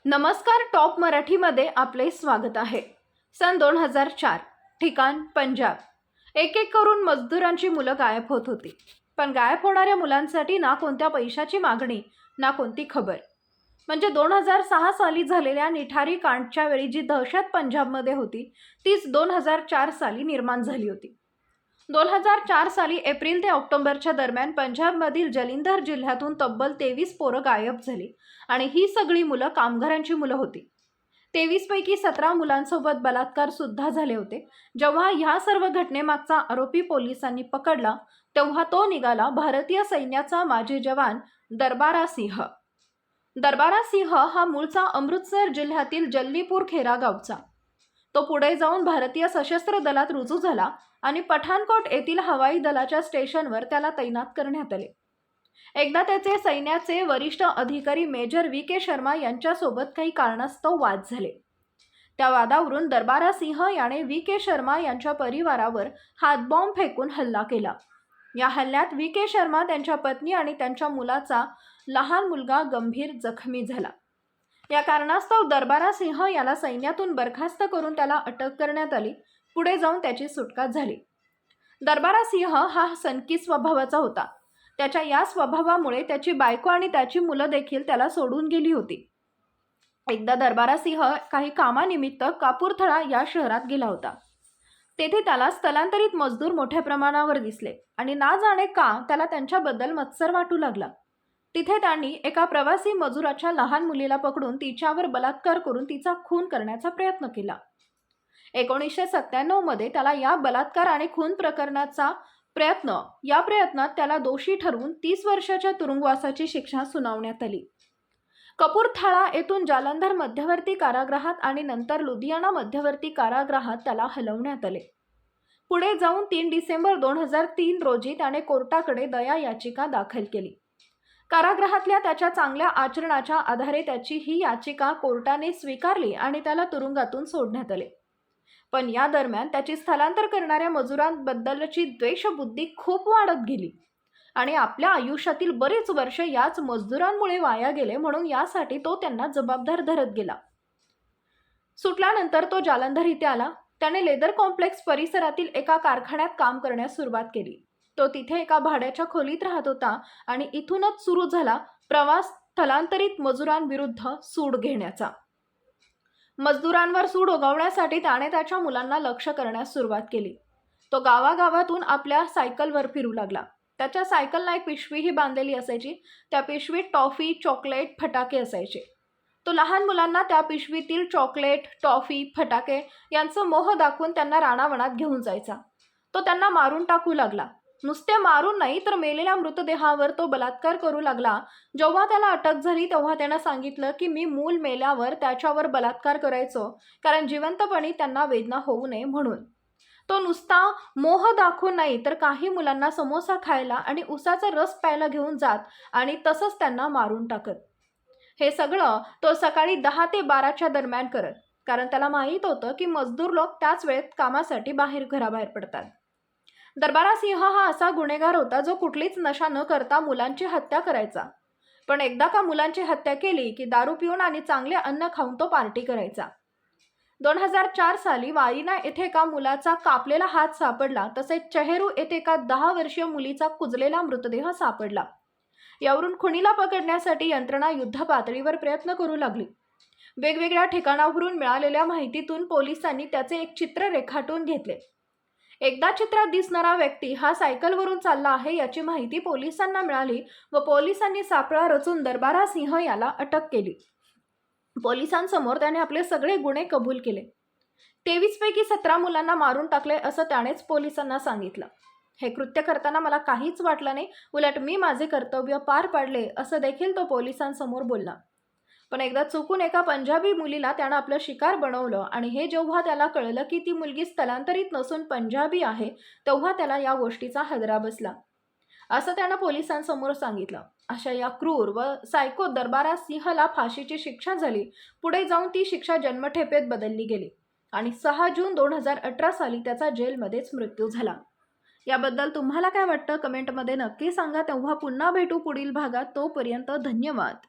नमस्कार, टॉप मराठीमध्ये आपले स्वागत आहे। सन 2004, ठिकाण पंजाब। एक एक करून मजदूरांची मुलं गायब होत होती, पण गायब होणाऱ्या मुलांसाठी ना कोणत्या पैशाची मागणी ना कोणती खबर। म्हणजे 2006 साली झालेल्या निठारी कांडच्या वेळी जी दहशत पंजाबमध्ये होती, तीच 2004 साली निर्माण झाली होती। 2004 साली एप्रिल ते ऑक्टोबरच्या दरम्यान पंजाबमधील जलिंधर जिल्ह्यातून तब्बल 23 पोरं गायब झाली आणि ही सगळी मुलं कामगारांची मुलं होती। 23 पैकी 17 मुलांसोबत बलात्कार सुद्धा झाले होते। जेव्हा ह्या सर्व घटनेमागचा आरोपी पोलिसांनी पकडला, तेव्हा तो निघाला भारतीय सैन्याचा माजी जवान दरबारा सिंह। दरबारा सिंह हा मूळचा अमृतसर जिल्ह्यातील जल्लीपूर खेरा गावचा। तो पुढे जाऊन भारतीय सशस्त्र दलात रुजू झाला आणि पठाणकोट येथील हवाई दलाच्या स्टेशनवर त्याला तैनात करण्यात आले। एकदा त्याचे सैन्याचे वरिष्ठ अधिकारी मेजर व्ही.के. शर्मा यांच्यासोबत काही कारणास्तव वाद झाले। त्या वादावरून दरबारा सिंह याने व्ही.के. शर्मा यांच्या परिवारावर हातबॉम्ब फेकून हल्ला केला। या हल्ल्यात व्ही.के. शर्मा, त्यांच्या पत्नी आणि त्यांच्या मुलाचा लहान मुलगा गंभीर जखमी झाला। या कारणास्तव दरबारा सिंह याला सैन्यातून बरखास्त करून त्याला अटक करण्यात आली। पुढे जाऊन त्याची सुटका झाली। दरबारा सिंह हा सनकी स्वभावाचा होता। त्याच्या या स्वभावामुळे त्याची बायको आणि त्याची मुलं देखील त्याला सोडून गेली होती। एकदा दरबारा सिंह काही कामानिमित्त कापूरथळा या शहरात गेला होता। तेथे त्याला स्थलांतरित मजदूर मोठ्या प्रमाणावर दिसले आणि ना जाणे का त्याला त्यांच्याबद्दल मत्सर वाटू लागला। तिथे त्यांनी एका प्रवासी मजुराच्या लहान मुलीला पकडून तिच्यावर बलात्कार करून तिचा खून करण्याचा प्रयत्न केला। 1997 मध्ये त्याला या बलात्कार आणि खून प्रकरणाचा प्रयत्नात त्याला दोषी ठरवून 30 वर्षाच्या तुरुंगवासाची शिक्षा सुनावण्यात आली। कपूरथळा येथून जालंधर मध्यवर्ती कारागृहात आणि नंतर लुधियाना मध्यवर्ती कारागृहात त्याला हलवण्यात आले। पुढे जाऊन 3 डिसेंबर 2003 रोजी त्याने कोर्टाकडे दया याचिका दाखल केली। कारागृहातल्या त्याच्या चांगल्या आचरणाच्या आधारे त्याची ही याचिका कोर्टाने स्वीकारली आणि त्याला तुरुंगातून सोडण्यात आले। पण या दरम्यान त्याची स्थलांतर करणाऱ्या मजुरांबद्दलची द्वेषबुद्धी खूप वाढत गेली आणि आपल्या आयुष्यातील बरेच वर्ष याच मजदुरांमुळे वाया गेले, म्हणून यासाठी तो त्यांना जबाबदार धरत गेला। सुटल्यानंतर तो जालंधर इथे आला। त्याने लेदर कॉम्प्लेक्स परिसरातील एका कारखान्यात काम करण्यास सुरुवात केली। तो तिथे एका भाड्याच्या खोलीत राहत होता आणि इथूनच सुरू झाला प्रवास स्थलांतरित मजुरांविरुद्ध सूड घेण्याचा। मजदुरांवर सूड उगवण्यासाठी त्याने त्याच्या मुलांना लक्ष्य करण्यास सुरुवात केली। तो गावागावातून आपल्या सायकलवर फिरू लागला। त्याच्या सायकलला एक पिशवीही बांधलेली असायची। त्या पिशवीत टॉफी, चॉकलेट, फटाके असायचे। तो लहान मुलांना त्या पिशवीतील चॉकलेट, टॉफी, फटाके यांचा मोह दाखवून त्यांना रानावनात घेऊन जायचा। तो त्यांना मारून टाकू लागला। नुसते मारून नाही तर मेलेल्या मृतदेहावर तो बलात्कार करू लागला। जेव्हा त्याला अटक झाली तेव्हा त्याने सांगितलं की मी मूल मेल्यावर त्याच्यावर बलात्कार करायचो, कारण जिवंतपणी त्यांना वेदना होऊ नये म्हणून। तो नुसता मोह दाखवून नाही तर काही मुलांना समोसा खायला आणि उसाचा रस प्यायला घेऊन जात आणि तसंच त्यांना मारून टाकत। हे सगळं तो सकाळी 10 ते 12च्या दरम्यान करत, कारण त्याला माहीत होतं की मजदूर लोक त्याच वेळेत कामासाठी घराबाहेर पडतात। दरबारा सिंह हा असा गुन्हेगार होता जो कुठलीच नशा न करता मुलांची हत्या करायचा। पण एकदा का मुलांची हत्या केली की दारू पिऊन आणि चांगले अन्न खाऊन तो पार्टी करायचा। 2004 साली वारीना येथे एका मुलाचा कापलेला हात सापडला, तसेच चहेरू येथे एका 10 वर्षीय मुलीचा कुजलेला मृतदेह सापडला। यावरून खुनीला पकडण्यासाठी यंत्रणा युद्ध पातळीवर प्रयत्न करू लागली। वेगवेगळ्या ठिकाणावरून मिळालेल्या माहितीतून पोलिसांनी त्याचे एक चित्र रेखाटून घेतले। एकदा चित्रात दिसणारा व्यक्ती हा सायकलवरून चालला आहे याची माहिती पोलिसांना मिळाली व पोलिसांनी सापळा रचून दरबारा सिंह याला अटक केली। पोलिसांसमोर त्याने आपले सगळे गुन्हे कबूल केले। 23 पैकी 17 मुलांना मारून टाकले असं त्यानेच पोलिसांना सांगितलं। हे कृत्य करताना मला काहीच वाटलं नाही, उलट मी माझे कर्तव्य पार पाडले असं देखील तो पोलिसांसमोर बोलला। पण एकदा चुकून एका पंजाबी मुलीला त्यानं आपलं शिकार बनवलं आणि हे जेव्हा त्याला कळलं की ती मुलगी स्थलांतरित नसून पंजाबी आहे, तेव्हा त्याला या गोष्टीचा हादरा बसला असं त्यानं पोलिसांसमोर सांगितलं। अशा या क्रूर व सायको दरबारा सिंहला फाशीची शिक्षा झाली। पुढे जाऊन ती शिक्षा जन्मठेपेत बदलली गेली आणि 6 जून 2018 साली त्याचा जेलमध्येच मृत्यू झाला। याबद्दल तुम्हाला काय वाटतं कमेंटमध्ये नक्की सांगा। तेव्हा पुन्हा भेटू पुढील भागात। तोपर्यंत धन्यवाद।